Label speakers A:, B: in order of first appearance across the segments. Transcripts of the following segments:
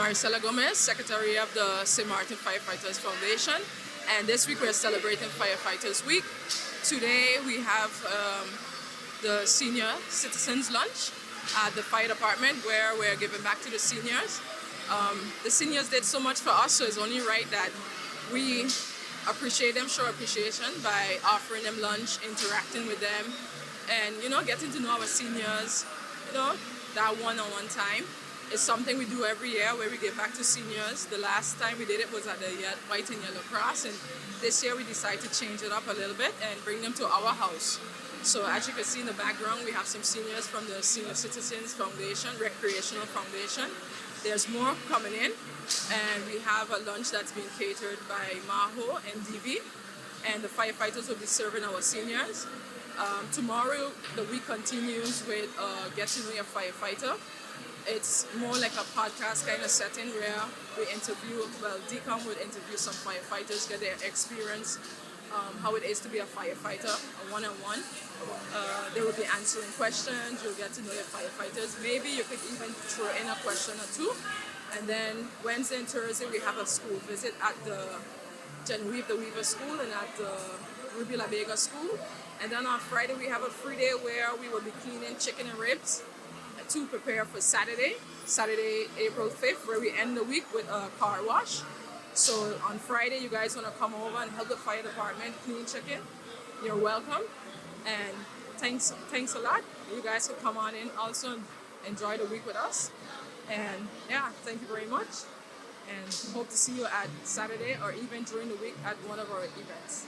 A: Maricela Gomez, Secretary of the St. Martin Firefighters Foundation, and this week we're celebrating Firefighters Week. Today we have the Senior Citizens Lunch at the fire department where we're giving back to the seniors. The seniors did so much for us, so it's only right that we appreciate them, show appreciation by offering them lunch, interacting with them, and getting to know our seniors, that one-on-one time. It's something we do every year where we give back to seniors. The last time we did it was at the White and Yellow Cross, and this year we decided to change it up a little bit and bring them to our house. So as you can see in the background, we have some seniors from the Senior Citizens Foundation, Recreational Foundation. There's more coming in, and we have a lunch that's being catered by Maho and DV, and the firefighters will be serving our seniors. Tomorrow, the week continues with Get to Know Your Firefighter. It's more like a podcast kind of setting where we interview, DCOM would interview some firefighters, get their experience, how it is to be a firefighter, a one-on-one. They will be answering questions, you'll get to know the firefighters. Maybe you could even throw in a question or two. And then Wednesday and Thursday, we have a school visit at the Genevieve the Weaver School and at the Ruby La Vega School. And then on Friday, we have a free day where we will be cleaning chicken and ribs to prepare for Saturday, April 5th, where we end the week with a car wash. So on Friday, you guys want to come over and help the fire department clean chicken, you're welcome. And thanks a lot. You guys can come on in also and enjoy the week with us. And yeah, thank you very much. And hope to see you at Saturday or even during the week at one of our events.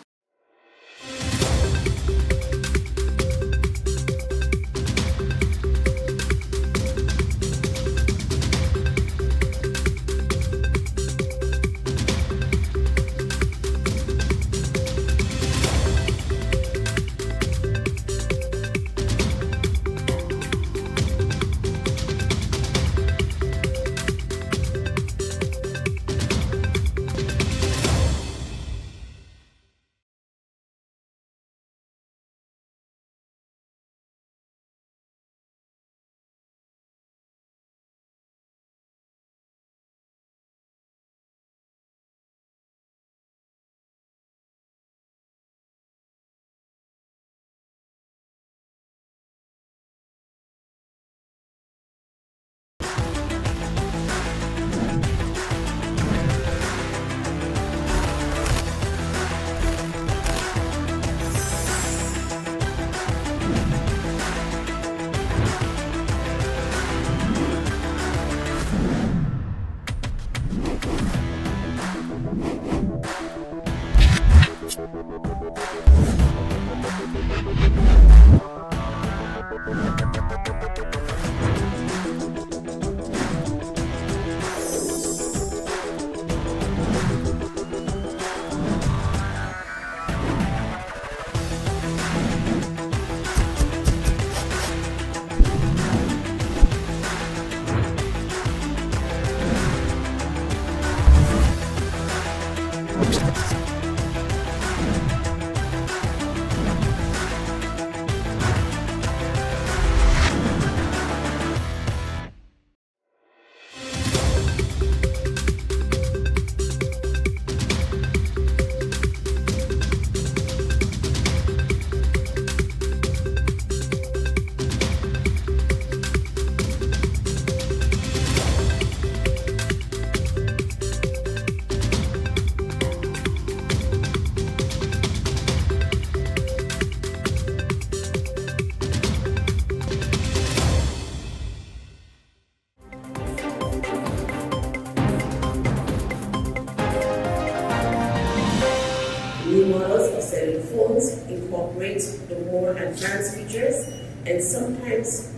B: New models of cellular phones incorporate the more advanced features and sometimes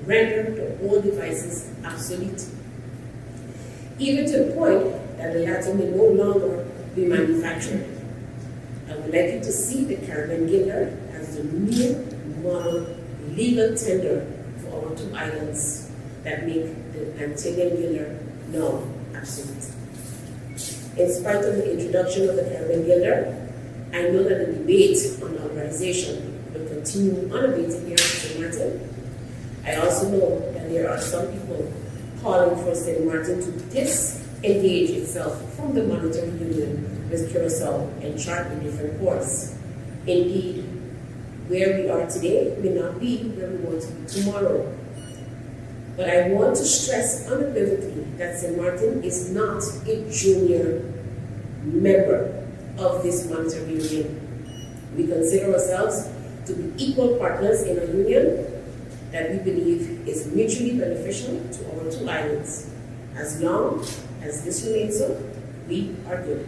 B: render the old devices obsolete, even to the point that the latter may no longer be manufactured. I would like you to see the Caribbean Gilder as the new model legal tender for our two islands that make the Antillean Gilder now obsolete. In spite of the introduction of the Caribbean Gilder, I know that the debate on the organization will continue unabated here in St. Martin. I also know that there are some people calling for St. Martin to disengage itself from the monetary union with Curacao and chart a different course. Indeed, where we are today may not be where we want to be tomorrow. But I want to stress unequivocally that St. Martin is not a junior member of this monetary union. We consider ourselves to be equal partners in a union that we believe is mutually beneficial to our two islands. As long as this remains so, we are good.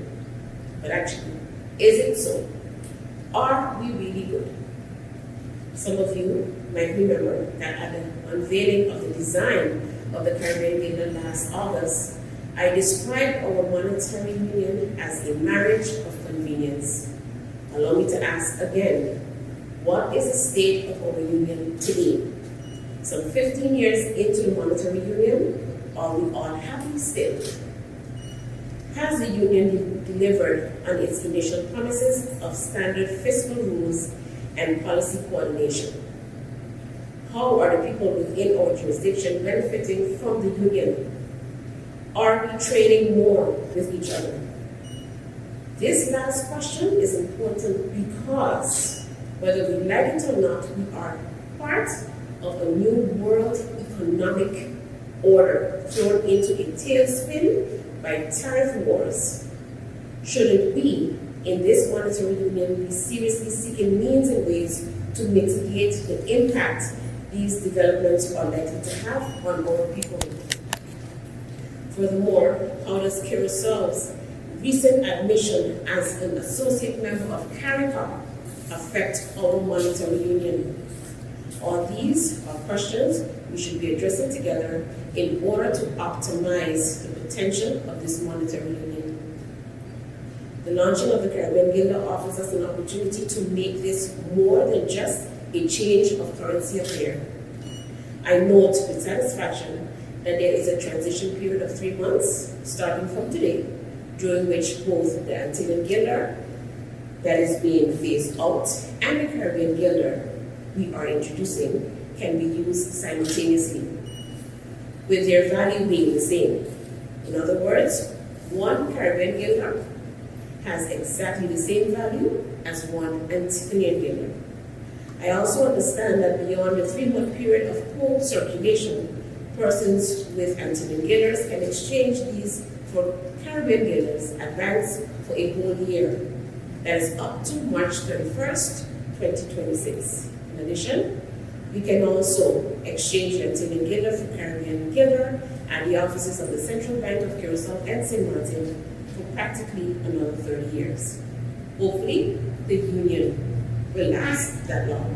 B: But actually, is it so? Are we really good? Some of you might remember that at the unveiling of the design of the Caribbean Guild last August, I described our monetary union as a marriage of convenience. Allow me to ask again, what is the state of our union today? Some 15 years into the monetary union, are we all happy still? Has the union delivered on its initial promises of standard fiscal rules and policy coordination? How are the people within our jurisdiction benefiting from the union? Are we trading more with each other? This last question is important because, whether we like it or not, we are part of a new world economic order thrown into a tailspin by tariff wars. Shouldn't we, in this monetary union, be seriously seeking means and ways to mitigate the impact these developments are likely to have on our people? Furthermore, how does Curaçao's recent admission as an associate member of CARICOM affect our monetary union? All these are questions we should be addressing together in order to optimize the potential of this monetary union. The launching of the Caribbean Guild offers us an opportunity to make this more than just a change of currency affair. I note with satisfaction that there is a transition period of 3 months, starting from today, during which both the Antillean Guilder that is being phased out and the Caribbean Guilder we are introducing can be used simultaneously, with their value being the same. In other words, one Caribbean Guilder has exactly the same value as one Antillean Guilder. I also understand that beyond the 3-month period of cold circulation, persons with Antillean Guilders can exchange these for Caribbean Guilders at banks for a whole year. That is up to March 31st, 2026. In addition, we can also exchange the Antillean Guilder for Caribbean Guilder at the offices of the Central Bank of Curaçao and St. Martin for practically another 30 years. Hopefully, the union will last that long.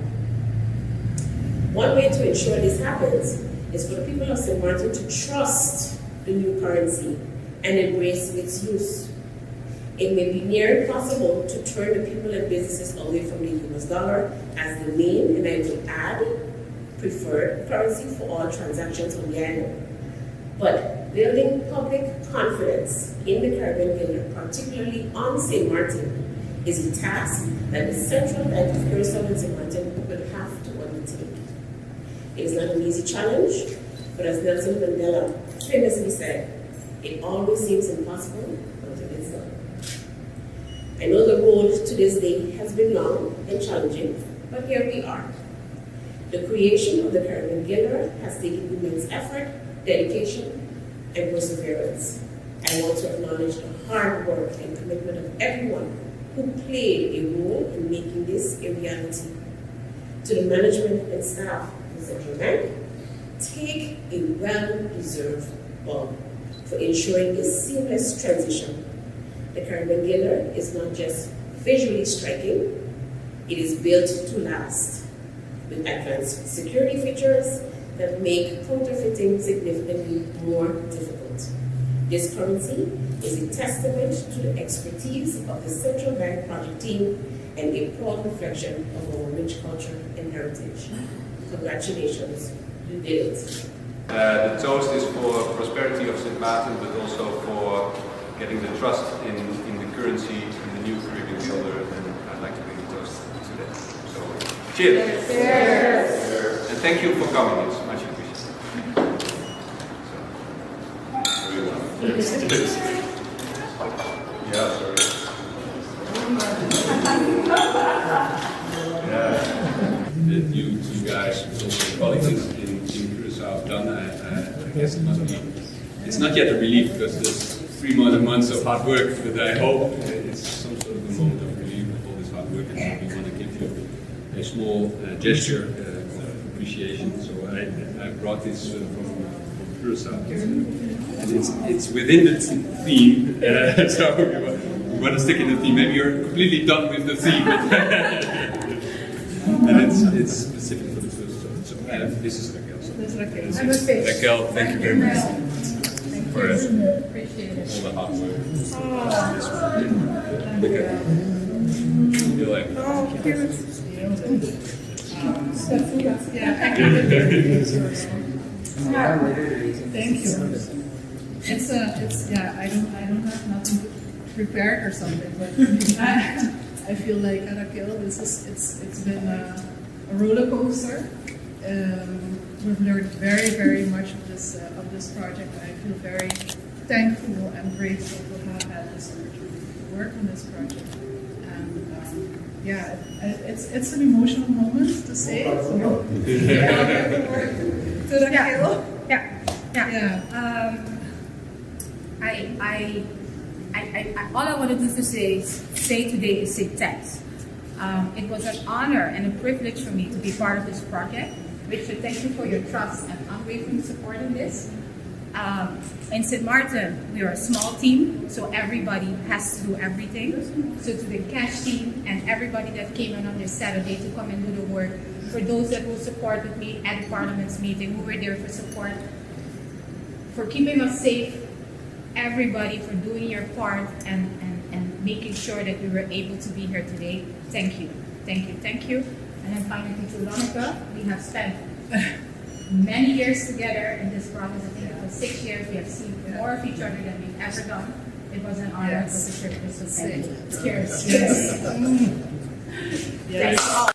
B: One way to ensure this happens is for the people of St. Martin to trust the new currency and embrace its use. It may be near impossible to turn the people and businesses away from the US dollar as the main, and I will add, preferred currency for all transactions on the island. But building public confidence in the Caribbean Guild, particularly on St. Martin, is a task that the Central Bank of Curaçao and St. Martin will have to undertake. It is not an easy challenge, but as Nelson Mandela famously said, it always seems impossible until it's done. I know the road to this day has been long and challenging, but here we are. The creation of the Caribbean Guild has taken immense effort, dedication, and perseverance. I want to acknowledge the hard work and commitment of everyone who played a role in making this a reality. To the management and staff of the Central Bank, take a well-deserved bow for ensuring a seamless transition. The Caribbean Guild is not just visually striking, it is built to last, with advanced security features that make counterfeiting significantly more difficult. This currency is a testament to the expertise of the Central Bank project team and a proud reflection of our rich culture and heritage. Congratulations, you did it.
C: The toast is for prosperity of St. Martin, but also for getting the trust in the currency in the new Caribbean Guilder, and I'd like to bring the toast to that. So, cheers!
A: Yes.
C: And thank you for coming, it's much appreciated. So. Yeah, sorry. Yeah. You two guys, also colleagues in Curaçao have done, I guess it's not yet a relief because there's 3 more months of hard work, but I hope it's some sort of a moment of relief of all this hard work, and we want to give you a small gesture of appreciation. So I brought this from Curaçao, and it's within the theme, so we want to stick in the theme. Maybe you're completely done with the theme, and it's specific for the first. So this is Raquel.
D: This is Raquel.
C: Raquel, thank you very much for
D: Appreciate it.
C: all the hard work. Look at it. You're like,
D: Oh, cute. Yeah, thank you. It's yeah. I don't have nothing prepared or something, but I feel like Raquel, it's been a roller coaster. We've learned very much of this project. I feel very thankful and grateful to have had this opportunity to work on this project. And yeah, it's an emotional moment to say. So, to Raquel.
E: Yeah. All I wanted to say today is say thanks. It was an honor and a privilege for me to be part of this project. Richard, thank you for your trust and unwavering support in this. In St. Martin, we are a small team, so everybody has to do everything. So to the cash team and everybody that came in on this Saturday to come and do the work, for those that will support with me at the Parliament's meeting, who were there for support, for keeping us safe, everybody for doing your part and making sure that we were able to be here today. Thank you. And then finally to Veronica, we have spent many years together in this process. I think it was 6 years. We have seen more of each other than we've ever done. It was an honor. It was a privilege. So thank you. Cheers.
D: Yes.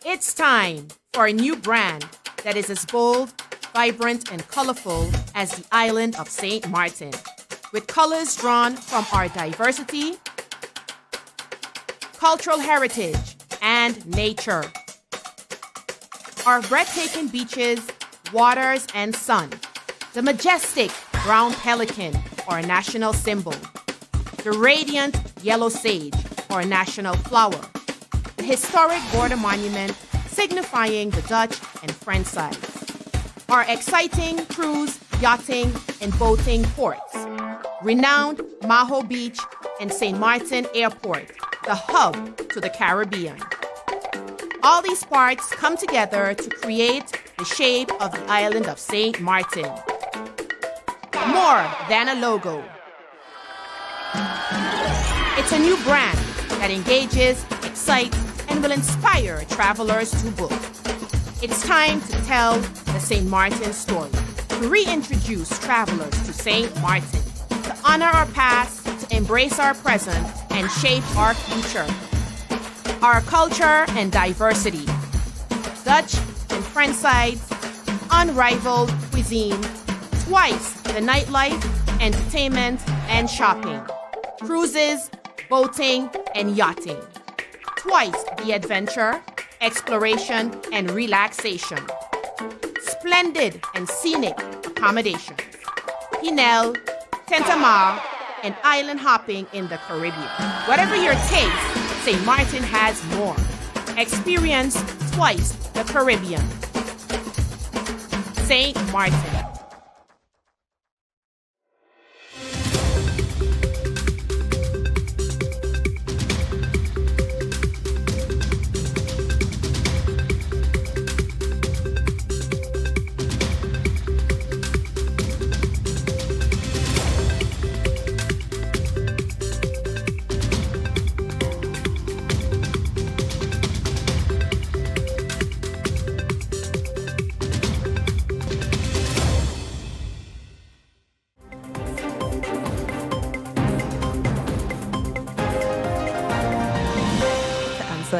F: It's time for a new brand that is as bold, vibrant, and colorful as the island of St. Martin, with colors drawn from our diversity, cultural heritage, and nature. Our breathtaking beaches, waters, and sun, the majestic brown pelican, our national symbol, the radiant yellow sage, our national flower, the historic border monument signifying the Dutch and French sides, our exciting cruise, yachting, and boating ports, renowned Maho Beach and St. Martin Airport, the hub to the Caribbean. All these parts come together to create the shape of the island of St. Martin. More than a logo. It's a new brand that engages, excites, and will inspire travelers to book. It's time to tell the St. Martin story, to reintroduce travelers to St. Martin, to honor our past, to embrace our present, and shape our future. Our culture and diversity, Dutch and French sides, unrivaled cuisine, twice the nightlife, entertainment, and shopping, cruises, boating, and yachting. Twice the adventure, exploration, and relaxation. Splendid and scenic accommodations. Pinel, Tentamar, and island hopping in the Caribbean. Whatever your taste, St. Martin has more. Experience twice the Caribbean. St. Martin.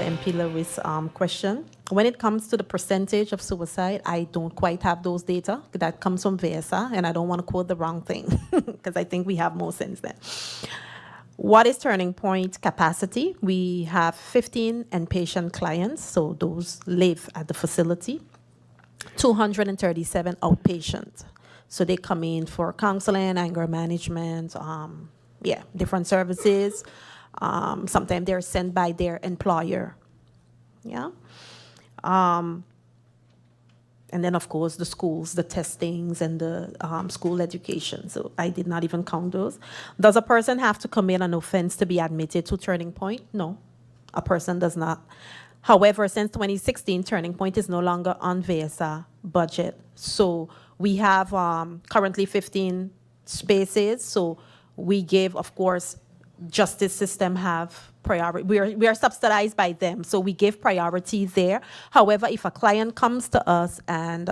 G: MP Lewis question. When it comes to the percentage of suicide, I don't quite have those data. That comes from VESA, and I don't want to quote the wrong thing because I think we have more since then. What is Turning Point capacity? We have 15 inpatient clients, so those live at the facility. 237 outpatient. So they come in for counseling, anger management, different services. Sometimes they're sent by their employer. Yeah. And then, of course, the schools, the testings, and the school education. So I did not even count those. Does a person have to commit an offense to be admitted to Turning Point? No, a person does not. However, since 2016, Turning Point is no longer on VESA budget. So we have currently 15 spaces. So we give, of course, justice system have priority. We are subsidized by them, so we give priority there. However, if a client comes to us and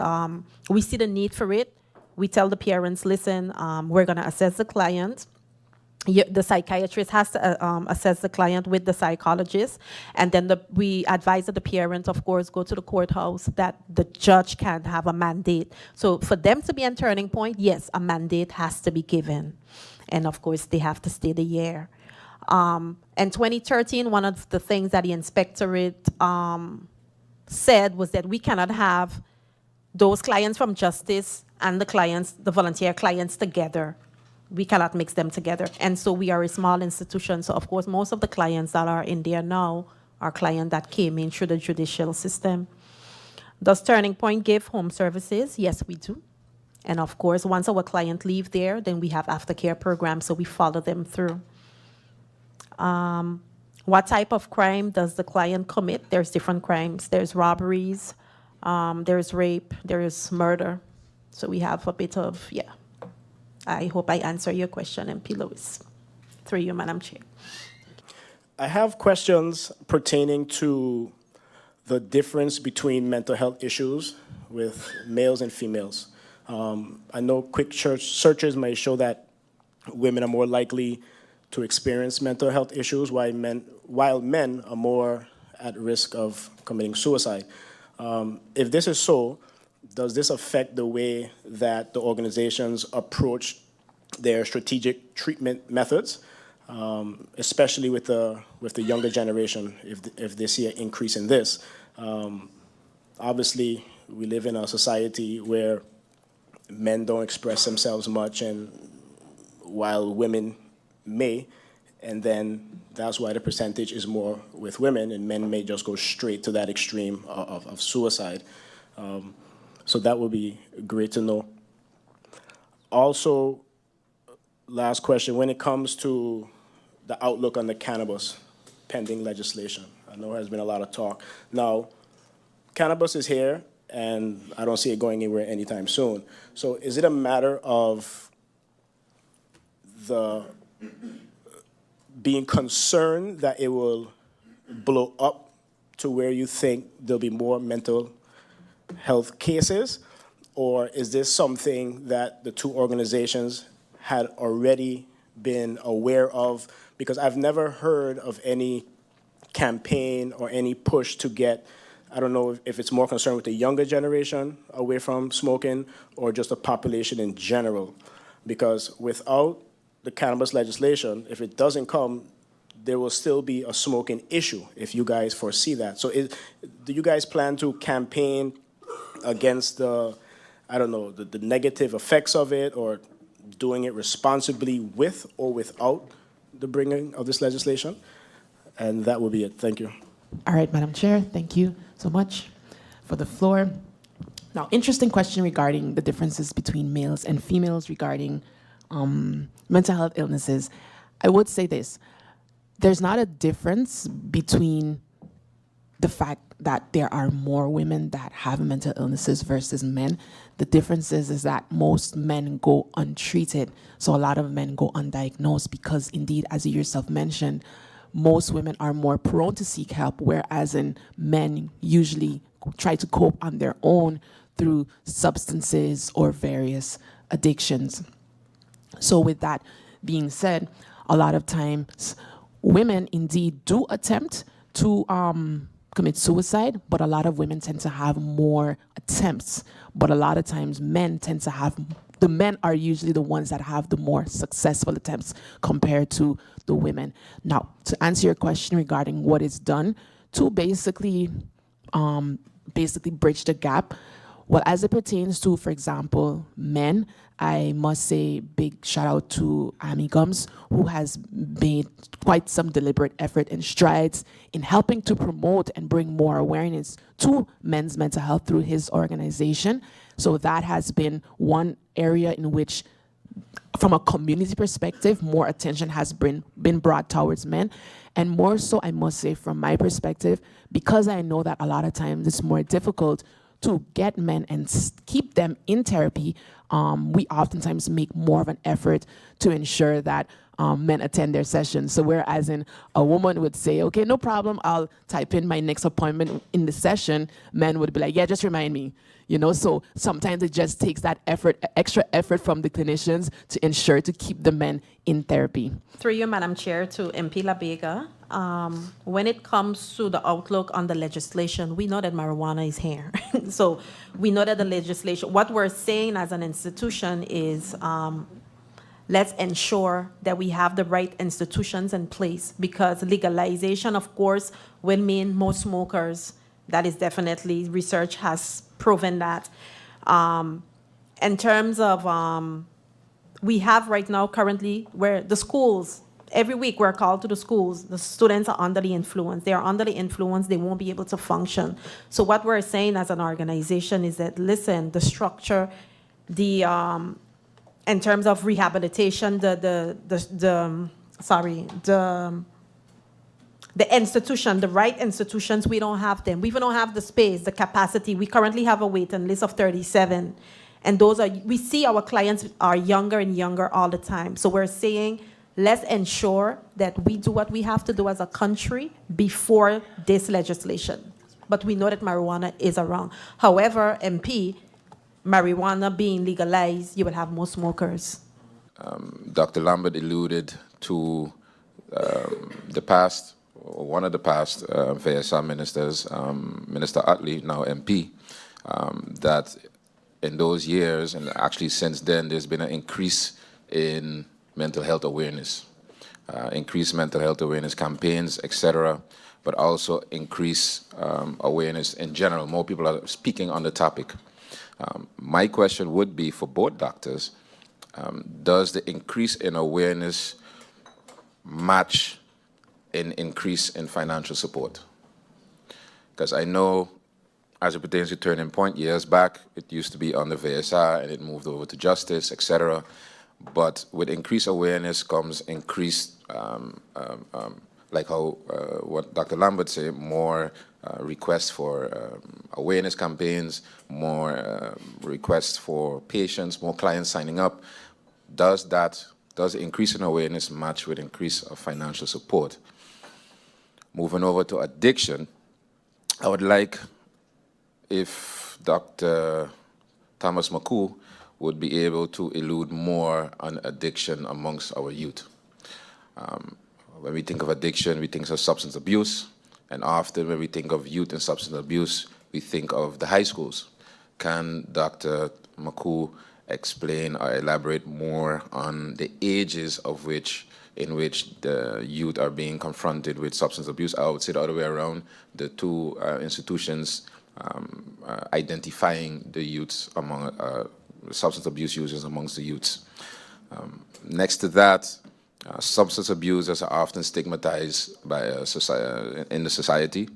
G: we see the need for it, we tell the parents, listen, we're going to assess the client. The psychiatrist has to assess the client with the psychologist, and then we advise the parent, of course, go to the courthouse that the judge can have a mandate. So for them to be on Turning Point, yes, a mandate has to be given. And of course, they have to stay the year. In 2013, one of the things that the inspectorate said was that we cannot have those clients from justice and the volunteer clients together. We cannot mix them together. And so we are a small institution. So of course, most of the clients that are in there now are clients that came in through the judicial system. Does Turning Point give home services? Yes, we do. And of course, once our client leave there, then we have aftercare programs, so we follow them through. What type of crime does the client commit? There's different crimes. There's robberies, there's rape, there's murder. So we have a bit of, yeah. I hope I answer your question, MP Lewis. Through you, Madam Chair.
H: I have questions pertaining to the difference between mental health issues with males and females. I know quick searches may show that women are more likely to experience mental health issues, while men are more at risk of committing suicide. If this is so, does this affect the way that the organizations approach their strategic treatment methods, especially with the younger generation, if they see an increase in this? Obviously, we live in a society where men don't express themselves much, and while women may, and then that's why the percentage is more with women, and men may just go straight to that extreme of suicide. So that would be great to know. Also, last question, when it comes to the outlook on the cannabis pending legislation, I know there's been a lot of talk. Now, cannabis is here, and I don't see it going anywhere anytime soon. So is it a matter of being concerned that it will blow up to where you think there'll be more mental health cases? Or is this something that the two organizations had already been aware of? Because I've never heard of any campaign or any push to get, I don't know if it's more concerned with the younger generation away from smoking or just the population in general. Because without the cannabis legislation, if it doesn't come, there will still be a smoking issue, if you guys foresee that. So do you guys plan to campaign against the negative effects of it, or doing it responsibly with or without the bringing of this legislation? And that will be it. Thank you.
I: All right, Madam Chair, thank you so much for the floor. Now, interesting question regarding the differences between males and females regarding mental health illnesses. I would say this. There's not a difference between the fact that there are more women that have mental illnesses versus men. The difference is that most men go untreated. So a lot of men go undiagnosed because indeed, as you yourself mentioned, most women are more prone to seek help, whereas men usually try to cope on their own through substances or various addictions. So with that being said, a lot of times women indeed do attempt to commit suicide, but a lot of women tend to have more attempts. But a lot of times men tend to have, the men are usually the ones that have the more successful attempts compared to the women. Now, to answer your question regarding what is done to basically bridge the gap, well, as it pertains to, for example, men, I must say big shout out to Amy Gums, who has made quite some deliberate effort and strides in helping to promote and bring more awareness to men's mental health through his organization. So that has been one area in which, from a community perspective, more attention has been brought towards men. And more so, I must say, from my perspective, because I know that a lot of times it's more difficult to get men and keep them in therapy, we oftentimes make more of an effort to ensure that men attend their sessions. So whereas a woman would say, okay, no problem, I'll type in my next appointment in the session, men would be like, yeah, just remind me. So sometimes it just takes that extra effort from the clinicians to ensure to keep the men in therapy.
G: Through you, Madam Chair, to MP La Vega, when it comes to the outlook on the legislation, we know that marijuana is here. So we know that the legislation, what we're saying as an institution is let's ensure that we have the right institutions in place, because legalization, of course, will mean more smokers. That is definitely, research has proven that. In terms of, we have right now currently where the schools, every week we're called to the schools, the students are under the influence. They are under the influence, they won't be able to function. So what we're saying as an organization is that, listen, the structure, in terms of rehabilitation, the institution, the right institutions, we don't have them. We even don't have the space, the capacity. We currently have a waiting list of 37. And we see our clients are younger and younger all the time. So we're saying, let's ensure that we do what we have to do as a country before this legislation. But we know that marijuana is around. However, MP, marijuana being legalized, you will have more smokers.
J: Dr. Lambert alluded to the past, one of the past VSR ministers, Minister Utley, now MP, that in those years, and actually since then, there's been an increase in mental health awareness, increased mental health awareness campaigns, etc., but also increased awareness in general. More people are speaking on the topic. My question would be for both doctors, does the increase in awareness match an increase in financial support? Because I know, as it pertains to Turning Point, years back, it used to be on the VSR and it moved over to Justice, etc. But with increased awareness comes increased, like how what Dr. Lambert said, more requests for awareness campaigns, more requests for patients, more clients signing up. Does the increase in awareness match with increase of financial support? Moving over to addiction, I would like if Dr. Thomas McCool would be able to elude more on addiction amongst our youth. When we think of addiction, we think of substance abuse, and often when we think of youth and substance abuse, we think of the high schools. Can Dr. McCool explain or elaborate more on the ages in which the youth are being confronted with substance abuse? I would say the other way around, the two institutions identifying the youths among substance abuse users amongst the youths. Next to that, substance abusers are often stigmatized by in the society.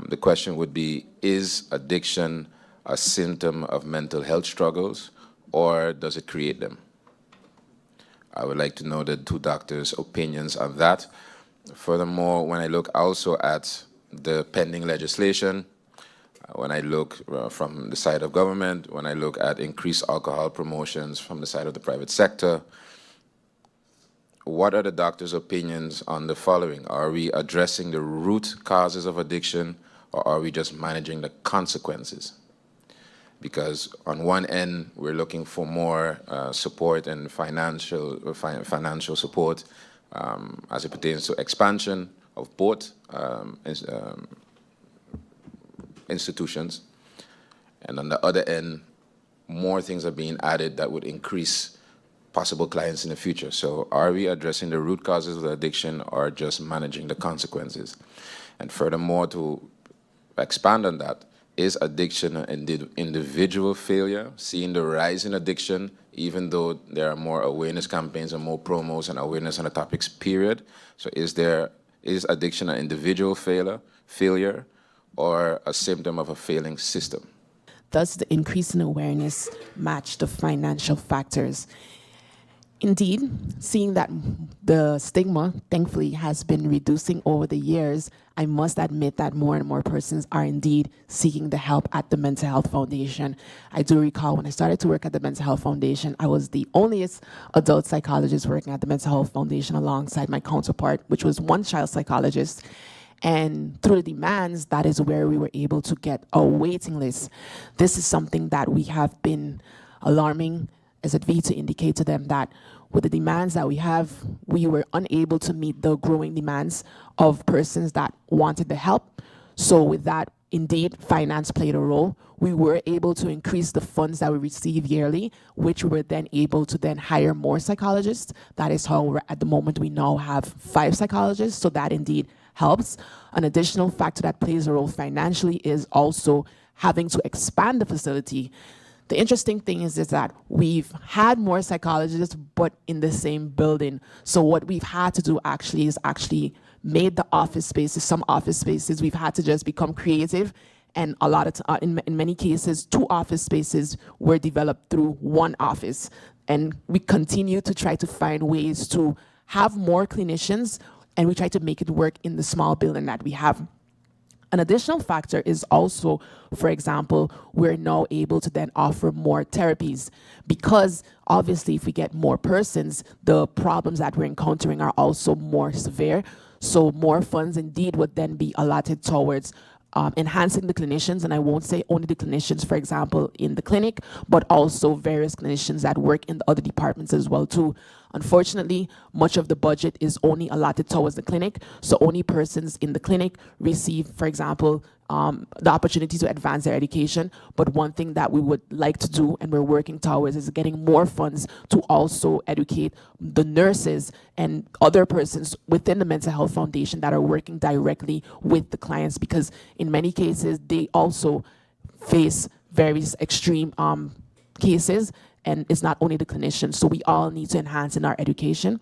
J: The question would be, is addiction a symptom of mental health struggles, or does it create them? I would like to know the two doctors' opinions on that. Furthermore, when I look also at the pending legislation, when I look from the side of government, when I look at increased alcohol promotions from the side of the private sector, what are the doctors' opinions on the following? Are we addressing the root causes of addiction, or are we just managing the consequences? Because on one end, we're looking for more support and financial support as it pertains to expansion. of both institutions. And on the other end, more things are being added that would increase possible clients in the future. So are we addressing the root causes of the addiction or just managing the consequences? And furthermore, to expand on that, is addiction an individual failure? Seeing the rise in addiction, even though there are more awareness campaigns and more promos and awareness on the topics, period. So is addiction an individual failure or a symptom of a failing system?
I: Does the increase in awareness match the financial factors? Indeed, seeing that the stigma, thankfully, has been reducing over the years, I must admit that more and more persons are indeed seeking the help at the Mental Health Foundation. I do recall when I started to work at the Mental Health Foundation, I was the onlyest adult psychologist working at the Mental Health Foundation alongside my counterpart, which was one child psychologist. And through the demands, that is where we were able to get a waiting list. This is something that we have been alarming SZV to indicate to them that with the demands that we have, we were unable to meet the growing demands of persons that wanted the help. So with that, indeed, finance played a role. We were able to increase the funds that we receive yearly, which we were then able to then hire more psychologists. That is how we're, at the moment we now have 5 psychologists, so that indeed helps. An additional factor that plays a role financially is also having to expand the facility. The interesting thing is that we've had more psychologists, but in the same building. So what we've had to do actually is made the office spaces, some office spaces, we've had to just become creative. And a lot of, in many cases, 2 office spaces were developed through 1 office. And we continue to try to find ways to have more clinicians, and we try to make it work in the small building that we have. An additional factor is also, for example, we're now able to then offer more therapies because obviously if we get more persons, the problems that we're encountering are also more severe. So more funds indeed would then be allotted towards enhancing the clinicians, and I won't say only the clinicians, for example, in the clinic, but also various clinicians that work in the other departments as well too. Unfortunately, much of the budget is only allotted towards the clinic, so only persons in the clinic receive, for example, the opportunity to advance their education. But one thing that we would like to do, and we're working towards, is getting more funds to also educate the nurses and other persons within the Mental Health Foundation that are working directly with the clients, because in many cases, they also face very extreme cases, and it's not only the clinicians. So we all need to enhance in our education.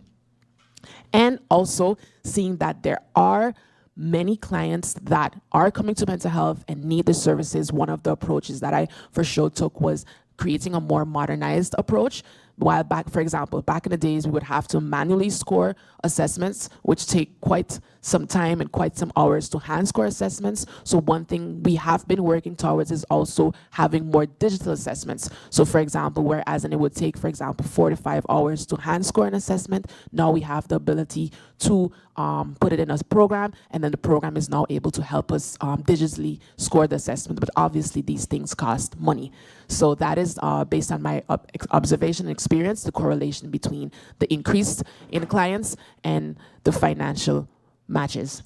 I: And also seeing that there are many clients that are coming to mental health and need the services. One of the approaches that I for sure took was creating a more modernized approach. While back, for example, back in the days, we would have to manually score assessments, which take quite some time and quite some hours to hand score assessments. So one thing we have been working towards is also having more digital assessments. So for example, whereas it would take, for example, 4 to 5 hours to hand score an assessment, now we have the ability to put it in a program, and then the program is now able to help us digitally score the assessment. But obviously these things cost money. So that is based on my observation and experience, the correlation between the increase in clients and the financial matches.